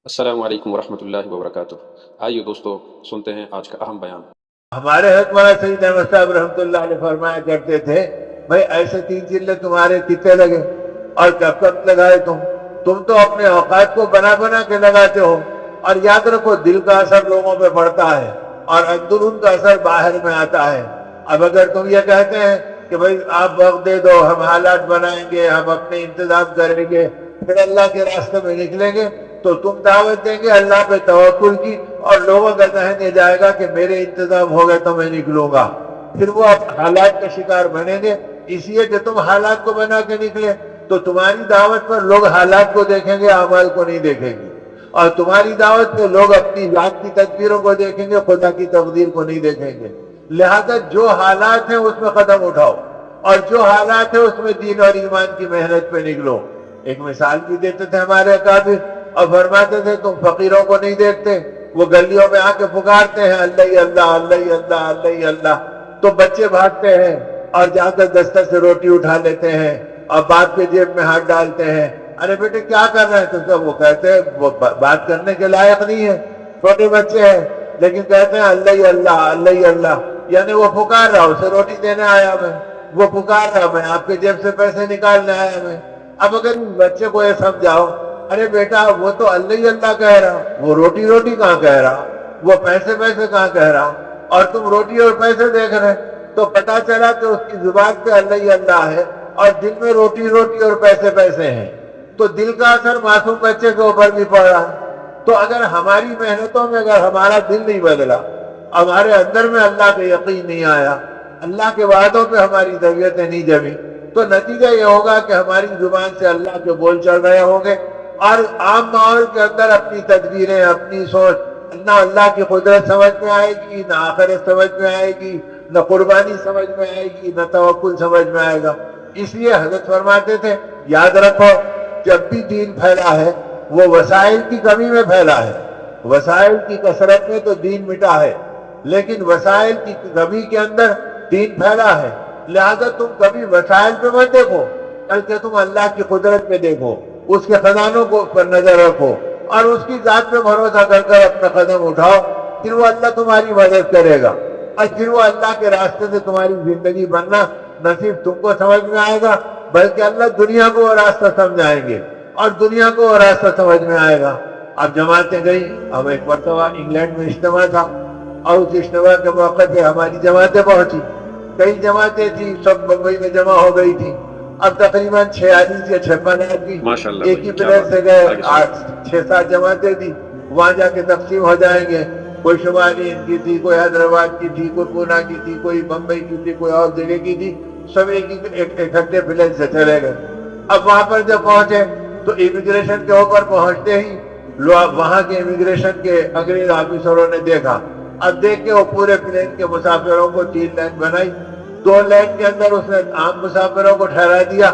السلام علیکم ورحمۃ اللہ وبرکاتہ۔ آئیے دوستو سنتے ہیں آج کا اہم بیان۔ ہمارے حضرت مولانا سید احمد صاحب رحمۃ اللہ علیہ فرمایا کرتے تھے، بھائی ایسے 3 چلے تمہارے کتنے لگے اور کب کب لگائے تم تو اپنے اوقات کو بنا بنا کے لگاتے ہو، اور یاد رکھو دل کا اثر لوگوں پہ پڑتا ہے اور اندرون کا اثر باہر میں آتا ہے۔ اب اگر تم یہ کہتے ہیں کہ بھائی آپ وقت دے دو، ہم حالات بنائیں گے، ہم اپنے انتظام کریں گے، پھر اللہ کے راستے میں نکلیں گے، تو تم دعوت دیں گے اللہ پہ توکل کی، اور لوگوں کا ذہن یہ جائے گا کہ میرے انتظام ہو گئے تو میں نکلوں گا، پھر وہ حالات کا شکار بنیں گے۔ اس لیے کہ تم حالات کو بنا کے نکلے تو تمہاری دعوت پر لوگ حالات کو دیکھیں گے، اعمال کو نہیں دیکھیں گے، اور تمہاری دعوت پہ لوگ اپنی ذات کی تدبیروں کو دیکھیں گے، خدا کی تقدیر کو نہیں دیکھیں گے۔ لہذا جو حالات ہیں اس میں قدم اٹھاؤ، اور جو حالات ہیں اس میں دین اور ایمان کی محنت پہ نکلو۔ ایک مثال بھی دیتے تھے ہمارے اکابر، اور فرماتے تھے تم فقیروں کو نہیں دیکھتے، وہ گلیوں میں آ کے پکارتے ہیں اللہ اللہ اللہ اللہ اللہ اللہ، تو بچے بھاگتے ہیں اور جا کر دستر سے روٹی اٹھا لیتے ہیں اور باپ کے جیب میں ہاتھ ڈالتے ہیں، ارے بیٹے کیا کر رہے ہیں؟ تو سب وہ کہتے ہیں وہ بات کرنے کے لائق نہیں ہے، چھوٹے بچے ہیں، لیکن کہتے ہیں اللہ اللہ اللہ اللہ، یعنی وہ پکار رہا، اسے روٹی دینے آیا میں، وہ پکار رہا، میں آپ کے جیب سے پیسے نکالنے آیا میں۔ اب اگر بچے کو یہ سمجھاؤ، ارے بیٹا وہ تو اللہ اللہ کہہ رہا، وہ روٹی روٹی کہاں کہہ رہا، وہ پیسے پیسے کہاں کہہ رہا، اور تم روٹی اور پیسے دیکھ رہے، تو پتا چلا کہ اس کی زبان پہ اللہ اللہ ہے اور دل میں روٹی روٹی اور پیسے پیسے ہیں، تو دل کا اثر معصوم بچے کے اوپر بھی پڑ رہا ہے۔ تو اگر ہماری محنتوں میں اگر ہمارا دل نہیں بدلا، ہمارے اندر میں اللہ کا یقین نہیں آیا، اللہ کے وعدوں پہ ہماری طبیعتیں نہیں جمی، تو نتیجہ یہ ہوگا کہ ہماری زبان سے اللہ کے بول چل رہے ہوں گے، اور عام ماحول کے اندر اپنی تدبیریں، اپنی سوچ، نہ اللہ کی قدرت سمجھ میں آئے گی، نہ آخرت سمجھ میں آئے گی، نہ قربانی سمجھ میں آئے گی، نہ توکل سمجھ میں آئے گا۔ اس لیے حضرت فرماتے تھے یاد رکھو جب بھی دین پھیلا ہے وہ وسائل کی کمی میں پھیلا ہے، وسائل کی کثرت میں تو دین مٹا ہے، لیکن وسائل کی کمی کے اندر دین پھیلا ہے۔ لہذا تم کبھی وسائل پہ مت دیکھو، بلکہ تم اللہ کی قدرت پہ دیکھو، اس کے خزانوں کو پر نظر رکھو، اور اس کی ذات پہ بھروسہ کر کر اپنا قدم اٹھاؤ، پھر وہ اللہ تمہاری مدد کرے گا، اور پھر وہ اللہ کے راستے سے تمہاری زندگی بننا نہ صرف تم کو سمجھ میں آئے گا، بلکہ اللہ دنیا کو وہ راستہ سمجھائیں گے، اور دنیا کو وہ راستہ سمجھ میں آئے گا۔ اب جماعتیں گئی، اب ایک مرتبہ انگلینڈ میں اجتماع تھا، اور اس اجتماع کے موقع پہ ہماری جماعتیں پہنچی، کئی جماعتیں تھیں، سب بمبئی میں جمع ہو گئی تھی۔ اب تقریباً 46 یا 56 آدمی ماشاءاللہ ایک بھائی، ہی کیا پلیٹ بات سے ہے، گئے، آگے سنیں۔ 6-7 جماعتیں تھی، وہاں جا کے تقسیم ہو جائیں گے، کوئی شمالی ہند کی تھی، کوئی حیدرآباد کی تھی، کوئی پونا کی تھی، کوئی بمبئی کی تھی، کوئی اور جگہ کی تھی، سب ایک اکٹھے پلیٹ سے چلے گئے۔ اب وہاں پر جب پہنچے تو امیگریشن کے اوپر پہنچتے ہی وہاں کے امیگریشن کے انگریز آفیسروں نے دیکھا، اب دیکھ کے وہ پورے پلین کے مسافروں کو 3 لائن بنائی، 2 لائن کے اندر اس نے عام مسافروں کو ٹھہرا دیا،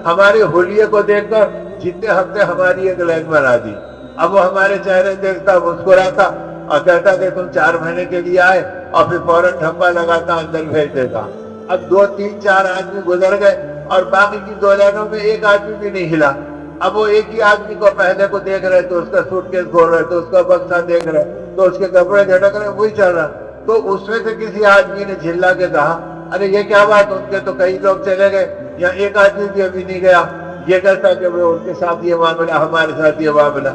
ہمارے حلیے کو دیکھ کر جتنے ہفتے ہماری ایک لائن بنا دی۔ اب وہ ہمارے چہرے دیکھتا، مسکراتا اور کہتا کہ تم 4 مہینے کے لیے آئے، اور پھر فوراً ٹھپا لگاتا اندر بھیج دیتا۔ اب 2 3 4 آدمی گزر گئے اور باقی کی 2 لائنوں میں ایک آدمی بھی نہیں ہلا۔ اب وہ ایک ہی آدمی کو پہلے کو دیکھ رہے تو اس کا سوٹ کیس کھول رہے، تو اس کا بکسا دیکھ رہے، تو اس کے کپڑے جھٹک رہے، وہی چل رہا۔ تو اس میں سے کسی آدمی نے چلا کے کہا ارے یہ کیا بات، ان کے تو کئی لوگ چلے گئے، یا ایک آدمی بھی ابھی نہیں گیا۔ یہ کہتا کہ ان کے ساتھ یہ معاملہ، ہمارے ساتھ یہ معاملہ۔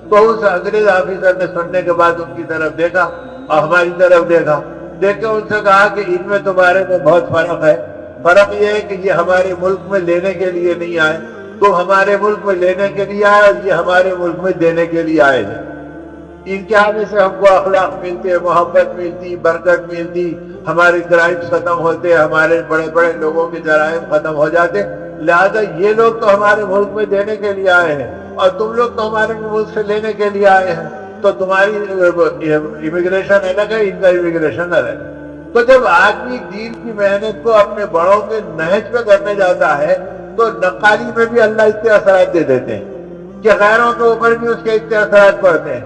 تو اس انگریز آفیسر نے سننے کے بعد ان کی طرف دیکھا اور ہماری طرف دیکھا، دیکھ کے ان سے کہا کہ ان میں تمہارے میں بہت فرق ہے، فرق یہ ہے کہ یہ ہمارے ملک میں لینے کے لیے نہیں آئے، تو ہمارے ملک میں لینے کے لیے آئے، اور یہ ہمارے ملک میں دینے کے لیے آئے ہیں۔ ان کے آنے سے ہم کو اخلاق ملتے، محبت ملتی، برکت ملتی، ہمارے کرائمز ختم ہوتے، ہمارے بڑے بڑے لوگوں کے جرائم ختم ہو جاتے۔ لہذا یہ لوگ تو ہمارے ملک میں دینے کے لیے آئے ہیں، اور تم لوگ تو ہمارے ملک سے لینے کے لیے آئے ہیں، تو تمہاری امیگریشن الگ ہے، ان کا امیگریشن الگ ہے۔ تو جب آدمی دین کی محنت کو اپنے بڑوں کے نہج پہ کرنے جاتا ہے تو نقالی میں بھی اللہ اتنے اثرات دے دیتے ہیں کہ غیروں کے اوپر بھی اس کے اتنے اثرات پڑتے ہیں،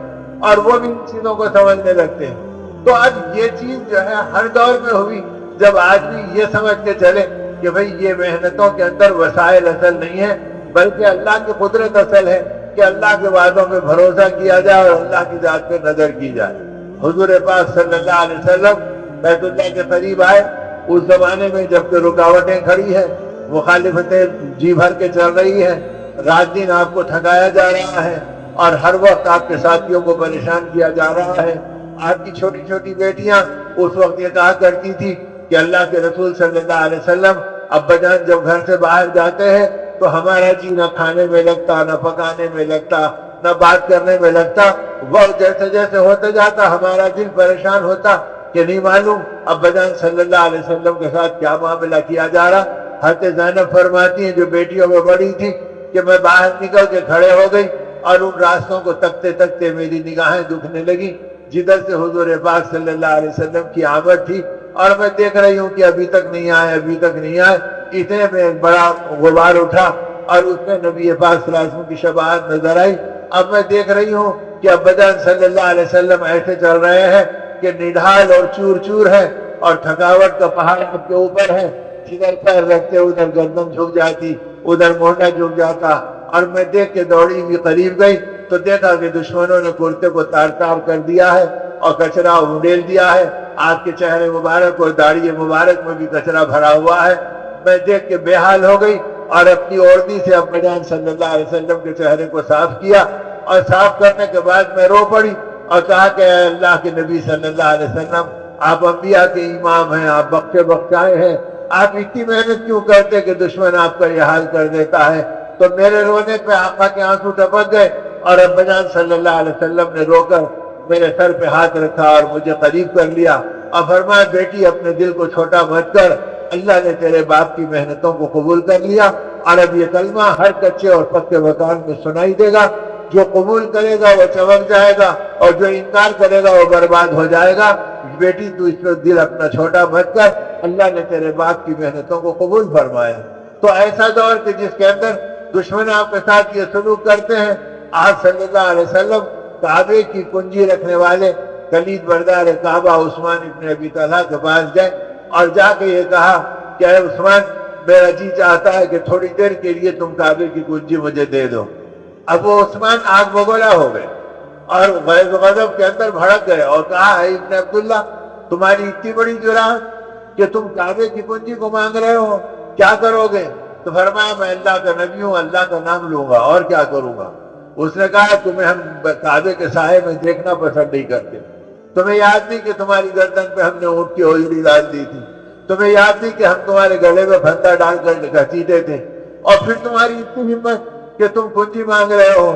اور وہ بھی ان چیزوں کو سمجھنے لگتے ہیں۔ تو اب یہ چیز جو ہے ہر دور میں ہوئی، جب آدمی یہ سمجھ کے چلے کہ بھئی یہ محنتوں کے اندر وسائل اصل نہیں ہے، بلکہ اللہ کی قدرت اصل ہے، کہ اللہ کے وعدوں پہ بھروسہ کیا جائے اور اللہ کی ذات پہ نظر کی جائے۔ حضور پاک صلی اللہ علیہ وسلم بیت اللہ کے قریب آئے اس زمانے میں جب کہ رکاوٹیں کھڑی ہیں، مخالفتیں جی بھر کے چل رہی ہیں، رات دن آپ کو تھکایا جا رہا ہے اور ہر وقت آپ کے ساتھیوں کو پریشان کیا جا رہا ہے۔ آپ کی چھوٹی چھوٹی بیٹیاں اس وقت یہ کہا کرتی تھی کہ اللہ کے رسول صلی اللہ علیہ وسلم ابا جان جب گھر سے باہر جاتے ہیں تو ہمارا جی نہ کھانے میں لگتا، نہ پکانے میں لگتا، نہ بات کرنے میں لگتا، وہ جیسے جیسے ہوتے جاتا ہمارا دل پریشان ہوتا کہ نہیں معلوم ابا جان صلی اللہ علیہ وسلم کے ساتھ کیا معاملہ کیا جا رہا۔ حضرت زینب فرماتی ہیں جو بیٹیوں میں بڑی تھی کہ میں باہر نکل کے کھڑے ہو گئی اور ان راستوں کو تکتے تکتے میری نگاہیں دکھنے لگی جدھر سے حضور پاک صلی اللہ علیہ وسلم کی آمد تھی، اور میں دیکھ رہی ہوں کہ ابھی تک نہیں آئے، ابھی تک نہیں آئے۔ اتنے میں ایک بڑا غبار اٹھا اور اس میں نبی پاک صلی اللہ علیہ وسلم کی شفاعت نظر آئی۔ اب میں دیکھ رہی ہوں کہ ابا جان صلی اللہ علیہ وسلم ایسے چل رہے ہیں کہ نڈھال اور چور چور ہے اور تھکاوٹ کا پہاڑ آپ کے اوپر ہے، جدھر پیر رکھتے ادھر گردن جھک جاتی، ادھر موڈا جھک جاتا۔ اور میں دیکھ کے دوڑی ہوئی قریب گئی تو دیکھا کہ دشمنوں نے کرتے کو تار تار کر دیا ہے اور کچرا اڈیل دیا ہے، آپ کے چہرے مبارک اور داڑھی مبارک میں بھی کچرا بھرا ہوا ہے۔ میں دیکھ کے بے حال ہو گئی اور اپنی اوڑھنی سے ابا جان صلی اللہ علیہ وسلم کے چہرے کو صاف کیا، اور صاف کرنے کے بعد میں رو پڑی اور کہا کہ اے اللہ کے نبی صلی اللہ علیہ وسلم، آپ انبیاء کے امام ہیں، آپ بخشے بخشائے ہیں، آپ اتنی محنت کیوں کرتے کہ دشمن آپ کا یہ حال کر دیتا ہے؟ تو میرے رونے پہ آقا کے آنسو ٹپک گئے اور ابا جان صلی اللہ علیہ وسلم نے رو کر میرے سر پہ ہاتھ رکھا اور مجھے قریب کر لیا اور فرمایا بیٹی اپنے دل کو چھوٹا مت کر، اللہ نے تیرے باپ کی محنتوں کو قبول کر لیا اور اب یہ کلمہ ہر کچے اور پکے مکان میں سنائی دے گا، جو قبول کرے گا وہ چمک جائے گا اور جو انکار کرے گا وہ برباد ہو جائے گا۔ بیٹی تو اس پہ دل اپنا چھوٹا مت کر، اللہ نے تیرے باپ کی محنتوں کو قبول فرمایا۔ تو ایسا دور کہ جس کے اندر دشمن آپ کے ساتھ یہ سلوک کرتے ہیں، آپ صلی اللہ علیہ وسلم کعبے کی کنجی رکھنے والے کلید بردار کعبہ عثمان ابن ابی طلحہ کے پاس گئے اور جا کے یہ کہا کہ اے عثمان، میرا جی چاہتا ہے کہ تھوڑی دیر کے لیے تم کعبے کی کنجی مجھے دے دو۔ اب وہ عثمان آگ بگولا ہو گئے اور غیظ و غضب کے اندر بھڑک گئے اور کہا اے ابن عبداللہ، تمہاری اتنی بڑی جرأت کہ تم کعبے کی کنجی کو مانگ رہے ہو، کیا کرو گے؟ تو فرمایا میں اللہ کا نبی ہوں، اللہ کا نام لوں گا اور کیا کروں گا۔ اس نے کہا تمہیں ہم کعبے کے سائے میں دیکھنا پسند نہیں کرتے، تمہیں یاد نہیں کہ تمہاری گردن پہ ہم نے اونٹ کی ہوجڑی ڈال دی تھی، تمہیں یاد نہیں کہ ہم تمہارے گلے میں پھندا ڈال کر گھسیٹے تھے، اور پھر تمہاری اتنی ہمت کہ تم کنجی مانگ رہے ہو۔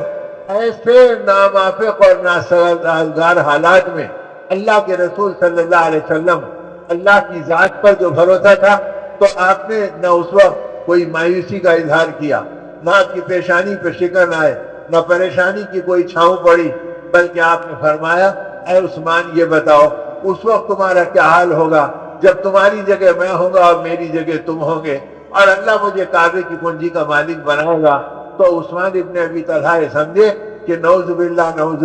ایسے ناموافق اور ناسازگار حالات میں اللہ کے رسول صلی اللہ علیہ وسلم اللہ کی ذات پر جو بھروسہ تھا، تو آپ نے نہ اس وقت کوئی مایوسی کا اظہار کیا، نہ آپ کی پیشانی پہ شکن آئے، نہ پریشانی کی کوئی چھاؤں پڑی، بلکہ آپ نے فرمایا اے عثمان یہ بتاؤ اس وقت تمہارا کیا حال ہوگا جب تمہاری جگہ میں ہوں گا اور میری جگہ تم ہوں گے اور اللہ مجھے کعبے کی کنجی کا مالک بنائے گا۔ تو عثمان ابن ابی طلحہ سمجھے کہ نعوذ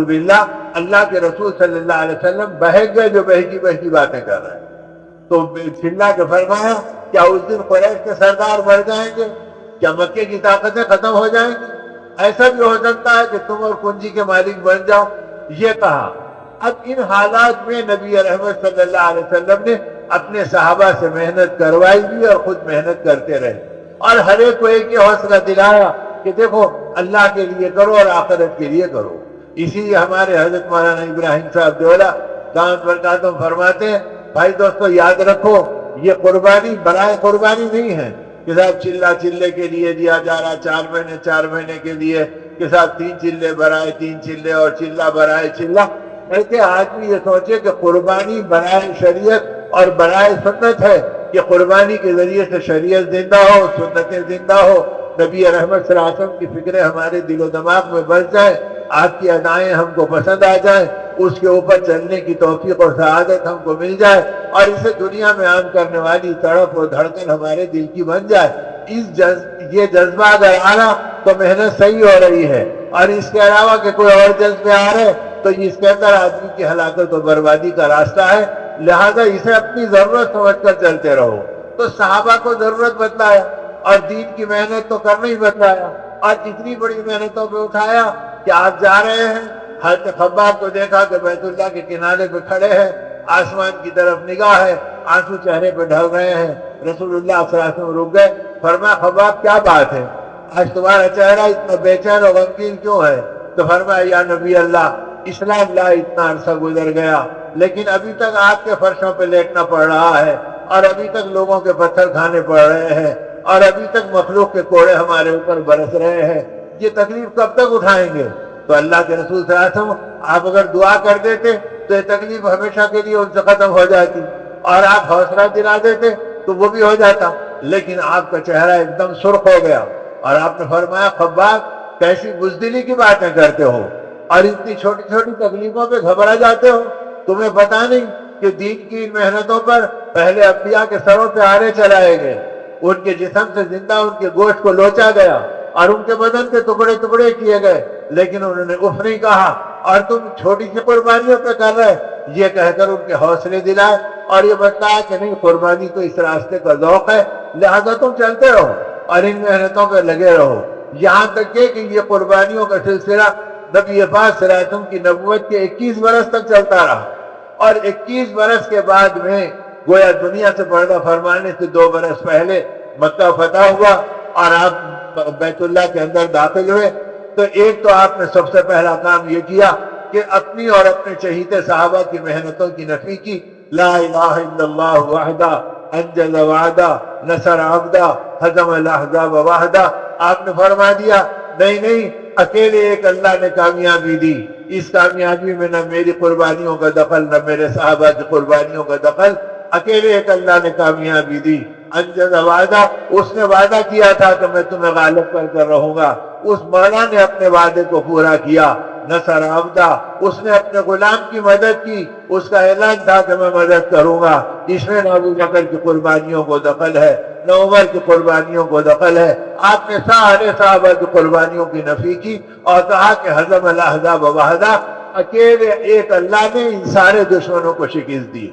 باللہ اللہ کے رسول صلی اللہ علیہ وسلم بہک گئے جو بہکی بہکی باتیں کر رہے ہیں۔ تو چلا کے فرمایا کیا اس دن قریش کے سردار بڑھ جائیں گے؟ کیا مکے کی طاقتیں ختم ہو جائیں گی؟ ایسا بھی ہو سکتا ہے کہ تم اور کنجی کے مالک بن جاؤ، یہ کہا۔ اب ان حالات میں نبی رحمت صلی اللہ علیہ وسلم نے اپنے صحابہ سے محنت کروائی بھی اور خود محنت کرتے رہے، اور ہر ایک کو ایک یہ حوصلہ دلایا کہ دیکھو اللہ کے لیے کرو اور آخرت کے لیے کرو۔ اسی لیے ہمارے حضرت مولانا ابراہیم صاحب دیولا دامت برکاتہم فرماتے ہیں بھائی دوستو یاد رکھو یہ قربانی برائے قربانی نہیں ہے کہ صاحب چلہ چلے کے لیے دیا جا رہا، 4 مہینے کے لیے کہ صاحب 3 چلے برائے 3 چلے اور چلہ برائے چلہ، بلکہ آدمی یہ سوچے کہ قربانی برائے شریعت اور برائے سنت ہے کہ قربانی کے ذریعے سے شریعت زندہ ہو، سنتیں زندہ ہو، نبی رحمت صلی اللہ علیہ وسلم کی فکریں ہمارے دل و دماغ میں بس جائیں، آپ کی ادائیں ہم کو پسند آ جائیں، اس کے اوپر چلنے کی توفیق اور سعادت ہم کو مل جائے اور اسے دنیا میں عام کرنے والی تڑپ اور دھڑکن ہمارے دل کی بن جائے۔ یہ جذبہ اگر آنا تو محنت صحیح ہو رہی ہے، اور اس کے علاوہ کہ کوئی اور جذبے آ رہے تو اس کے اندر آدمی کی ہلاکت و بربادی کا راستہ ہے، لہذا اسے اپنی ضرورت سمجھ کر چلتے رہو۔ تو صحابہ کو ضرورت بتلایا اور دین کی محنت تو کرنا ہی بتلایا، اور اتنی بڑی محنتوں پہ اٹھایا کہ آپ جا رہے ہیں. حضرت خباب کو دیکھا کہ بیت اللہ کے کنارے پہ کھڑے ہیں, آسمان کی طرف نگاہ ہے, آنسو چہرے پہ ڈھل رہے ہیں. رسول اللہ صلی اللہ علیہ وسلم رک گئے. فرمایا خباب کیا بات ہے, آج تمہارا چہرہ اتنا بے چین اور غمگین کیوں ہے؟ تو فرمایا یا نبی اللہ, اسلام لا اتنا عرصہ گزر گیا لیکن ابھی تک آپ کے فرشوں پہ لیٹنا پڑ رہا ہے, اور ابھی تک لوگوں کے پتھر کھانے پڑ رہے ہیں, اور ابھی تک مخلوق کے کوڑے ہمارے اوپر برس رہے ہیں. یہ تکلیف کب تک اٹھائیں گے؟ تو اللہ کے رسول صلی اللہ علیہ وسلم آپ اگر دعا کر دیتے تو یہ تکلیف ہمیشہ کے لیے ان سے ختم ہو جاتی, اور آپ حوصلہ دلا دیتے تو وہ بھی ہو جاتا. لیکن آپ کا چہرہ ایک دم سرخ ہو گیا, اور آپ نے فرمایا خباب کیسی بزدلی کی باتیں کرتے ہو, اور اتنی چھوٹی چھوٹی تکلیفوں پہ گھبرا جاتے ہو. تمہیں پتا نہیں کہ دین کی ان محنتوں پر پہلے انبیاء کے سروں پہ آرے چلائے گئے, ان کے جسم سے زندہ ان کے گوشت کو لوچا گیا, اور ان کے بدن کے ٹکڑے ٹکڑے کیے گئے, لیکن انہوں نے اف نہیں کہا, اور تم چھوٹی سی قربانیوں پہ کر رہے. یہ کہہ کر ان کے حوصلے دلائے اور یہ بتایا کہ نہیں, قربانی تو اس راستے کا ذوق ہے, لہذا تم چلتے رہو اور ان محنتوں پہ لگے رہو. یہاں تک کہ یہ قربانیوں کا سلسلہ نبی پاک صلی اللہ علیہ وسلم کی نبوت کے 21 برس تک چلتا رہا, اور 21 برس کے بعد میں گویا دنیا سے پردہ فرمانے سے 2 برس پہلے مکہ فتح ہوا اور آپ بیت اللہ کے اندر داخل ہوئے. تو ایک تو آپ نے سب سے پہلا کام یہ کیا کہ اپنی اور اپنے چہیتے صحابہ کی محنتوں کی نفی کی. لا الہ الا اللہ وحدہ انجز وعدہ نصر عبدہ ہزم الاحزاب وحدہ. آپ نے فرما دیا نہیں, اکیلے ایک اللہ نے کامیابی دی, اس کامیابی میں نہ میری قربانیوں کا دخل نہ میرے صحابہ کی قربانیوں کا دخل, اکیلے ایک اللہ نے کامیابی دی. انجز وعدہ, اس نے وعدہ کیا تھا کہ میں تمہیں غالب کر رہوں گا, اس مولا نے اپنے وعدے کو پورا کیا. نصر عبدہ, اس نے اپنے غلام کی مدد کی, اس کا اعلان تھا کہ میں مدد کروں گا. اس میں نہ ابو بکر کی قربانیوں کو دخل ہے نہ عمر کی قربانیوں کو دخل ہے. آپ نے سارے صحابہ کی قربانیوں کی نفی کی اور کہا کہ ہزم الاحزاب وحدہ, اکیلے ایک اللہ نے ان سارے دشمنوں کو شکست دی.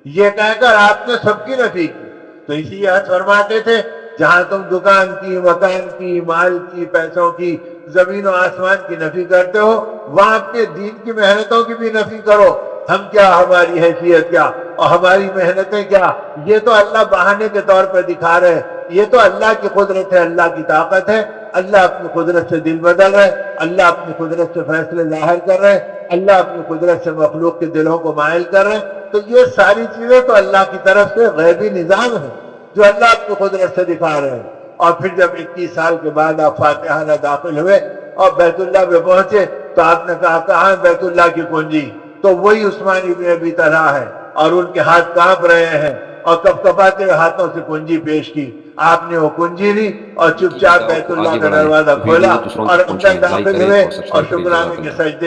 یہ کہہ کر آپ نے سب کی نفی کی. تو اسی لیے فرماتے تھے جہاں تم دکان کی, مکان کی, مال کی, پیسوں کی, زمین و آسمان کی نفی کرتے ہو, وہاں اپنے دین کی محنتوں کی بھی نفی کرو. ہم کیا, ہماری حیثیت کیا اور ہماری محنتیں کیا, یہ تو اللہ بہانے کے طور پر دکھا رہے ہیں. یہ تو اللہ کی قدرت ہے, اللہ کی طاقت ہے. اللہ اپنی قدرت سے دل بدل رہے, اللہ اپنی قدرت سے فیصلے ظاہر کر رہے, اللہ اپنی قدرت سے مخلوق کے دلوں کو مائل کر رہے. تو یہ ساری چیزیں تو اللہ کی طرف سے غیبی نظام ہے جو اللہ اپنی قدرت سے دکھا رہے ہیں. اور پھر جب 21 سال کے بعد آپ فاتحانہ داخل ہوئے اور بیت اللہ میں پہنچے تو آپ نے کہا کہاں بیت اللہ کی کنجی؟ تو وہی عثمان ابن ابی طلحہ ہے, اور ان کے ہاتھ کانپ رہے ہیں اور کپ کپاتے ہوئے ہاتھوں سے کنجی پیش کی. آپ نے وہ کنجی لی اور چپ چاپ بیت اللہ کا دروازہ کھولا اور اندر داخل ہوئے اور شکرانے کے سجدے